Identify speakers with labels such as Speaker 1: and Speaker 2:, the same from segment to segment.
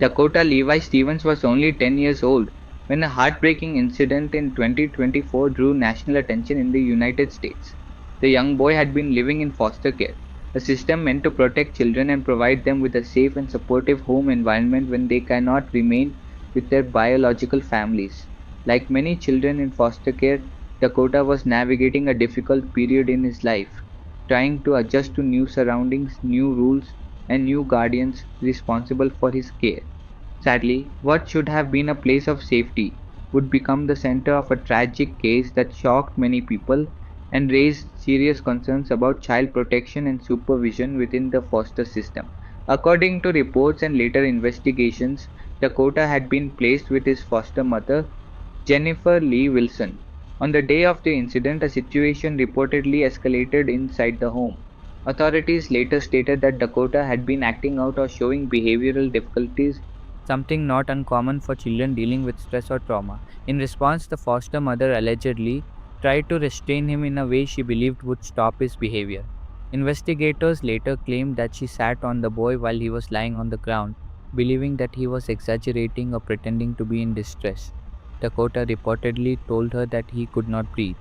Speaker 1: Dakota Levi Stevens was only 10 years old when a heartbreaking incident in 2024 drew national attention in the United States. The young boy had been living in foster care, a system meant to protect children and provide them with a safe and supportive home environment when they cannot remain with their biological families. Like many children in foster care, Dakota was navigating a difficult period in his life, trying to adjust to new surroundings, new rules, and new guardians responsible for his care. Sadly, what should have been a place of safety would become the center of a tragic case that shocked many people and raised serious concerns about child protection and supervision within the foster system. According to reports and later investigations, Dakota had been placed with his foster mother, Jennifer Lee Wilson. On the day of the incident, a situation reportedly escalated inside the home. Authorities later stated that Dakota had been acting out or showing behavioral difficulties, something not uncommon for children dealing with stress or trauma. In response, the foster mother allegedly tried to restrain him in a way she believed would stop his behavior. Investigators later claimed that she sat on the boy while he was lying on the ground, believing that he was exaggerating or pretending to be in distress. Dakota reportedly told her that he could not breathe.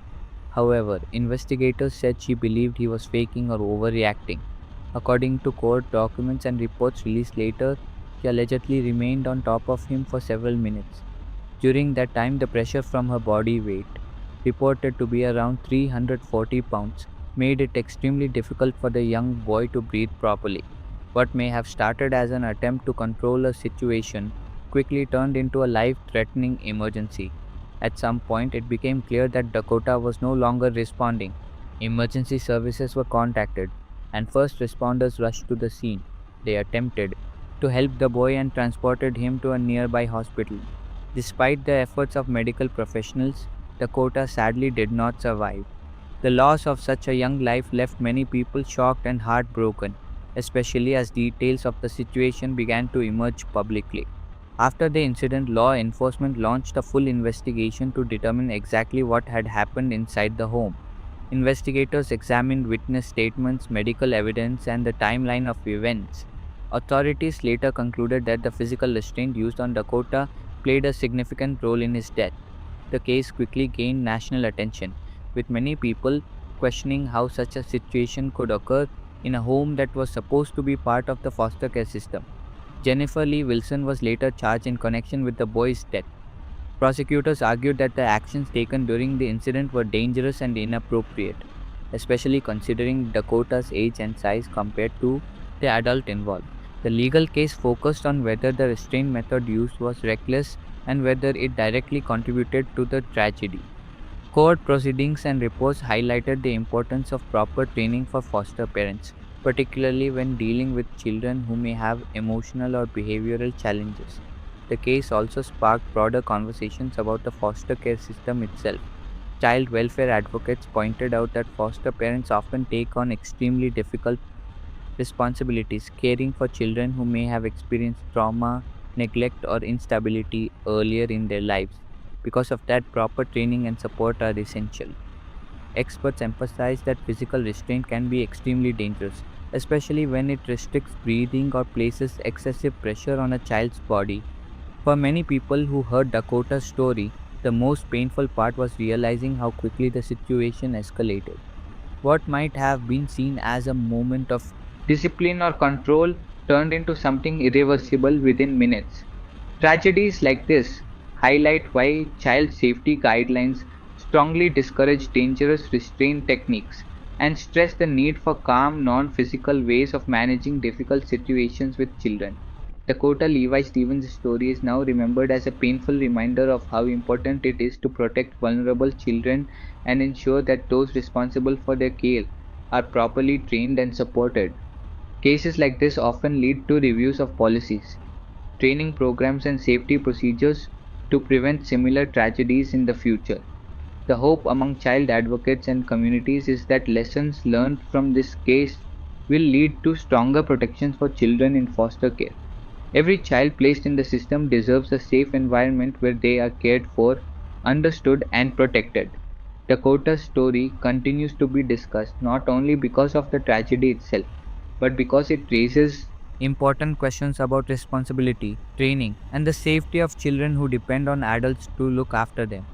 Speaker 1: However, investigators said she believed he was faking or overreacting. According to court documents and reports released later, she allegedly remained on top of him for several minutes. During that time, the pressure from her body weight, reported to be around 340 pounds, made it extremely difficult for the young boy to breathe properly. What may have started as an attempt to control a situation quickly turned into a life threatening emergency. At some point, it became clear that Dakota was no longer responding. Emergency services were contacted, and first responders rushed to the scene. They attempted to help the boy and transported him to a nearby hospital. Despite the efforts of medical professionals, Dakota sadly did not survive. The loss of such a young life left many people shocked and heartbroken, especially as details of the situation began to emerge publicly. After the incident, law enforcement launched a full investigation to determine exactly what had happened inside the home. Investigators examined witness statements, medical evidence, and the timeline of events. Authorities later concluded that the physical restraint used on Dakota played a significant role in his death. The case quickly gained national attention, with many people questioning how such a situation could occur in a home that was supposed to be part of the foster care system. Jennifer Lee Wilson was later charged in connection with the boy's death. Prosecutors argued that the actions taken during the incident were dangerous and inappropriate, especially considering Dakota's age and size compared to the adult involved. The legal case focused on whether the restraint method used was reckless and whether it directly contributed to the tragedy. Court proceedings and reports highlighted the importance of proper training for foster parents, particularly when dealing with children who may have emotional or behavioral challenges. The case also sparked broader conversations about the foster care system itself. Child welfare advocates pointed out that foster parents often take on extremely difficult responsibilities, caring for children who may have experienced trauma, neglect, or instability earlier in their lives. Because of that, proper training and support are essential. Experts emphasize that physical restraint can be extremely dangerous, especially when it restricts breathing or places excessive pressure on a child's body. For many people who heard Dakota's story, the most painful part was realizing how quickly the situation escalated. What might have been seen as a moment of discipline or control turned into something irreversible within minutes. Tragedies like this highlight why child safety guidelines strongly discourage dangerous restraint techniques and stress the need for calm, non physical ways of managing difficult situations with children. Dakota Levi Stevens' story is now remembered as a painful reminder of how important it is to protect vulnerable children and ensure that those responsible for their care are properly trained and supported. Cases like this often lead to reviews of policies, training programs, and safety procedures to prevent similar tragedies in the future. The hope among child advocates and communities is that lessons learned from this case will lead to stronger protections for children in foster care. Every child placed in the system deserves a safe environment where they are cared for, understood, and protected. Dakota's story continues to be discussed not only because of the tragedy itself, but because it raises important questions about responsibility, training, and the safety of children who depend on adults to look after them.